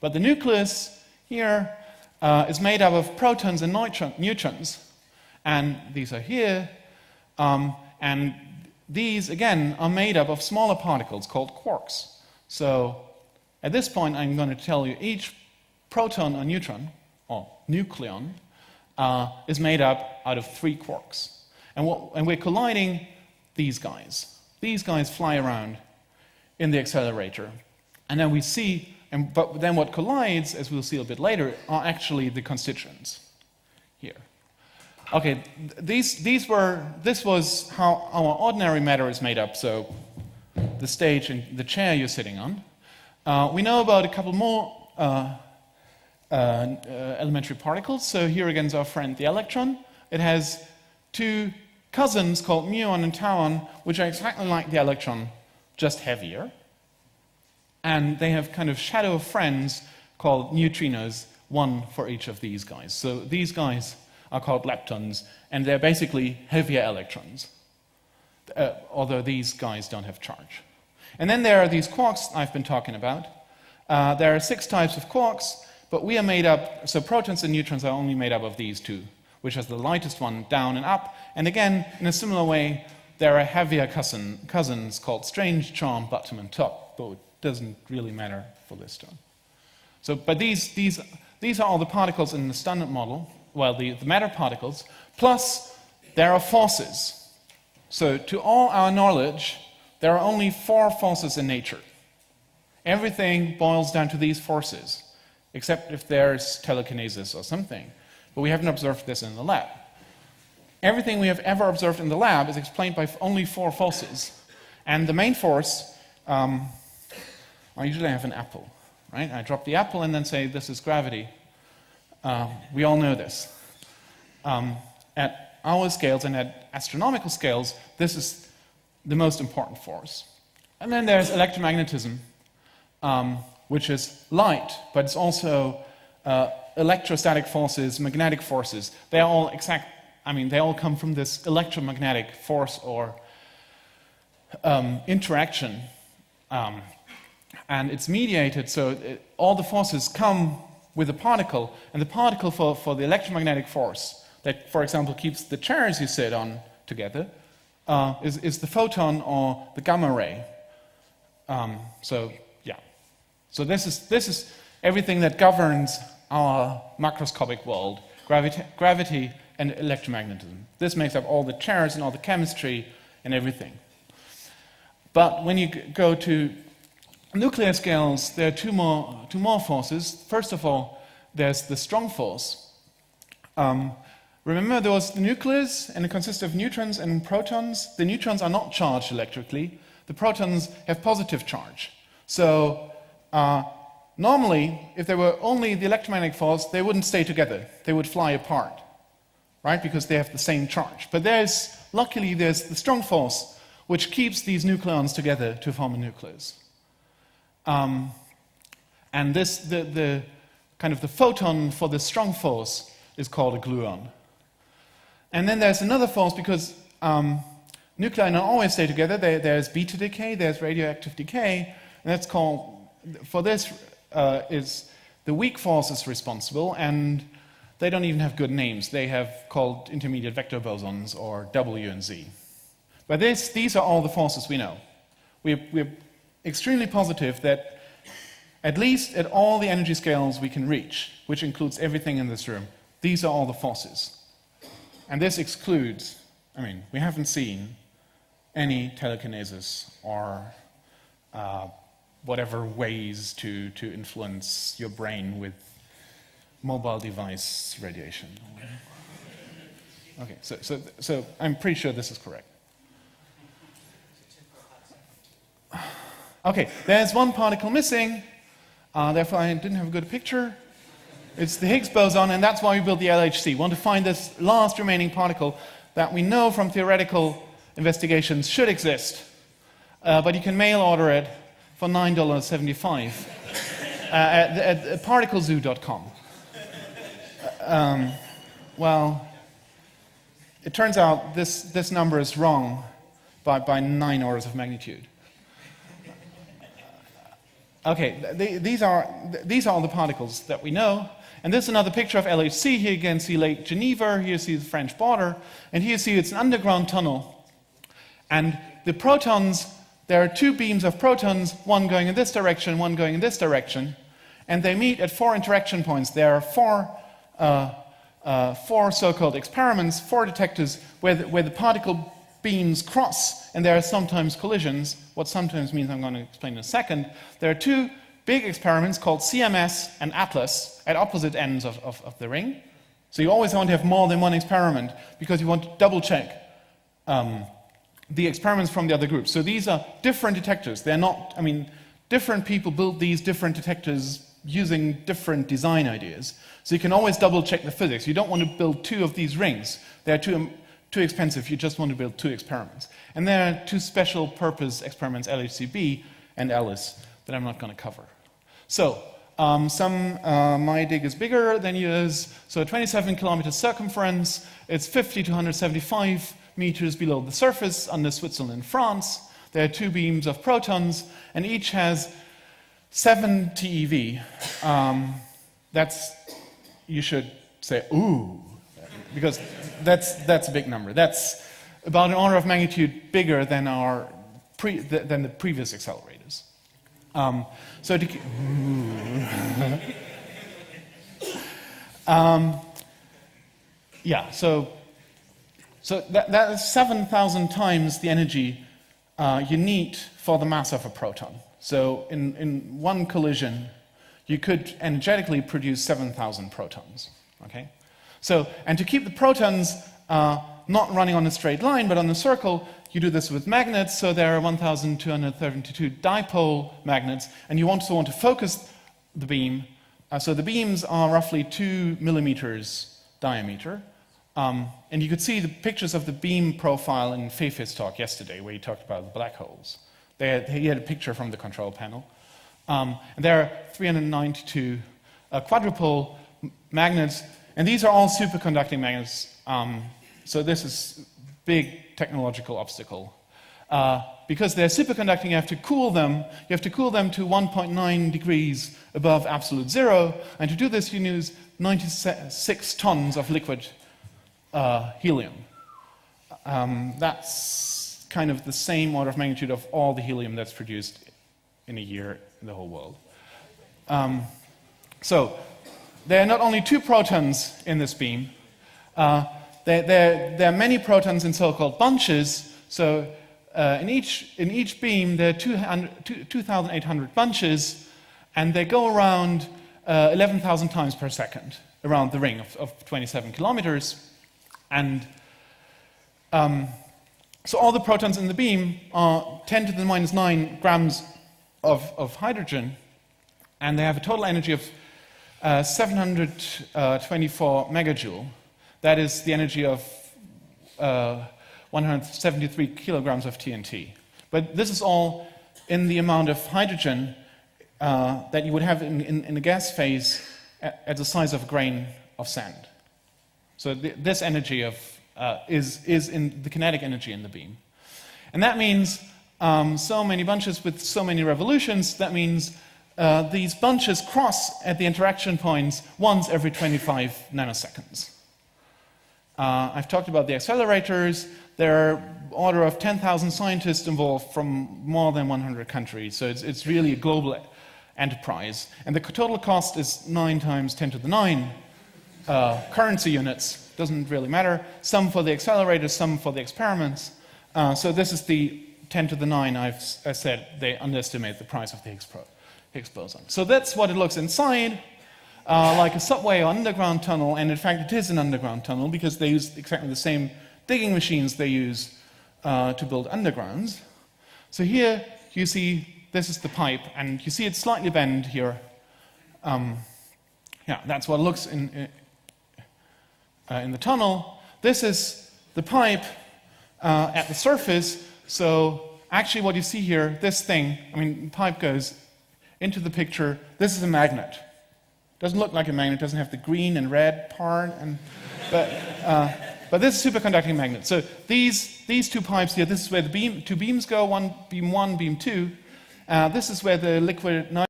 But the nucleus here is made up of protons and neutrons, and these are here, and these, again, are made up of smaller particles called quarks. So at this point, I'm going to tell you each proton or neutron, or nucleon, is made up out of 3 quarks. And we're colliding these guys. These guys fly around in the accelerator. And then we see, but then what collides, as we'll see a bit later, are actually the constituents here. Okay, this was how our ordinary matter is made up, so the stage and the chair you're sitting on. We know about a couple more elementary particles. So here again is our friend the electron. It has 2 cousins called muon and tauon, which are exactly like the electron, just heavier. And they have kind of shadow friends called neutrinos, 1 for each of these guys. So these guys are called leptons, and they're basically heavier electrons, although these guys don't have charge. And then there are these quarks I've been talking about. There are 6 types of quarks, but we are made up, so protons and neutrons are only made up of these 2, which is the lightest one down and up. And again, in a similar way, there are heavier cousins called strange, charm, bottom, and top, though it doesn't really matter for this term. So, but these are all the particles in the standard model, well, the matter particles, plus there are forces. So to all our knowledge, there are only 4 forces in nature. Everything boils down to these forces, except if there's telekinesis or something. But we haven't observed this in the lab. Everything we have ever observed in the lab is explained by only 4 forces. And the main force, I usually have an apple, right? I drop the apple and then say, this is gravity. We all know this. At our scales and at astronomical scales, this is the most important force. And then there's electromagnetism, which is light, but it's also electrostatic forces, magnetic forces. They are all they all come from this electromagnetic force or interaction. And it's mediated, so all the forces come with a particle, and the particle for the electromagnetic force that, for example, keeps the chairs you sit on together is the photon or the gamma ray. So this is everything that governs our macroscopic world, gravity and electromagnetism. This makes up all the chairs and all the chemistry and everything. But when you go to nuclear scales, there are two more forces. First of all, there's the strong force. Remember, there was the nucleus, and it consists of neutrons and protons. The neutrons are not charged electrically. The protons have positive charge. So normally, if there were only the electromagnetic force, they wouldn't stay together. They would fly apart, right? Because they have the same charge. But luckily, there's the strong force, which keeps these nucleons together to form a nucleus. And the kind of the photon for the strong force is called a gluon. And then there's another force, because nuclei don't always stay together. There's beta decay, there's radioactive decay, and that's called, for this is the weak force is responsible, and they don't even have good names. They have called intermediate vector bosons, or W and Z. But these are all the forces we know. We're extremely positive that at least at all the energy scales we can reach, which includes everything in this room, these are all the forces. And this excludes, we haven't seen any telekinesis or whatever ways to influence your brain with mobile device radiation. Okay, so I'm pretty sure this is correct. Okay, there's one particle missing, therefore I didn't have a good picture. It's the Higgs boson, and that's why we built the LHC. We want to find this last remaining particle that we know from theoretical investigations should exist, but you can mail order it for $9.75 at particlezoo.com. Well, it turns out this number is wrong by 9 orders of magnitude. Okay, these are all the particles that we know. And this is another picture of LHC. Here you can see Lake Geneva. Here you see the French border. And here you see it's an underground tunnel. And the protons, there are two beams of protons, one going in this direction, one going in this direction. And they meet at 4 interaction points. There are four so-called experiments, 4 detectors, where the particle beams cross, and there are sometimes collisions. What sometimes means I'm going to explain in a second. There are 2 big experiments called CMS and Atlas at opposite ends of the ring. So you always want to have more than one experiment because you want to double-check the experiments from the other groups. So these are different detectors. They're not, different people build these different detectors using different design ideas. So you can always double-check the physics. You don't want to build 2 of these rings. They're too expensive. You just want to build 2 experiments. And there are 2 special purpose experiments, LHC-B and Alice, that I'm not going to cover. So, my dig is bigger than yours. So 27 kilometers circumference. It's 50 to 175 meters below the surface under Switzerland and France. There are 2 beams of protons, and each has 7 TeV. You should say, ooh, because that's a big number. That's about an order of magnitude bigger than than the previous accelerators. So that is 7,000 times the energy you need for the mass of a proton. So in one collision, you could energetically produce 7,000 protons. Okay? So, and to keep the protons not running on a straight line, but on a circle, you do this with magnets. So there are 1,232 dipole magnets, and you also want to focus the beam. So the beams are roughly 2 millimeters diameter. And you could see the pictures of the beam profile in Feife's talk yesterday, where he talked about the black holes. He had a picture from the control panel. And there are 392 quadrupole magnets, and these are all superconducting magnets. So this is a big technological obstacle. Because they're superconducting, you have to cool them. You have to cool them to 1.9 degrees above absolute zero. And to do this, you use 96 tons of liquid helium. That's kind of the same order of magnitude of all the helium that's produced in a year in the whole world. So there are not only 2 protons in this beam. There are many protons in so-called bunches. So in each beam, there are 2,800 bunches, and they go around 11,000 times per second around the ring of 27 kilometers. And so all the protons in the beam are 10 to the minus 9 grams of hydrogen, and they have a total energy of 724 megajoule. That is the energy of 173 kilograms of TNT. But this is all in the amount of hydrogen that you would have in a gas phase at the size of a grain of sand. So this energy is in the kinetic energy in the beam. And that means so many bunches with so many revolutions. That means these bunches cross at the interaction points once every 25 nanoseconds. I've talked about the accelerators. There are order of 10,000 scientists involved from more than 100 countries. So it's really a global enterprise. And the total cost is 9 times 10 to the 9 currency units. Doesn't really matter. Some for the accelerators, some for the experiments. So this is the 10 to the 9. I said they underestimate the price of the Higgs boson. So that's what it looks inside, like a subway or underground tunnel. And in fact, it is an underground tunnel because they use exactly the same digging machines they use to build undergrounds. So here you see this is the pipe, and you see it's slightly bent here. That's what it looks in the tunnel. This is the pipe at the surface. So actually what you see here, this thing, the pipe goes into the picture. This is a magnet. Doesn't look like a magnet, doesn't have the green and red part, but this is a superconducting magnet. So these 2 pipes here, this is where the 2 beams go, beam 1, beam 2. This is where the liquid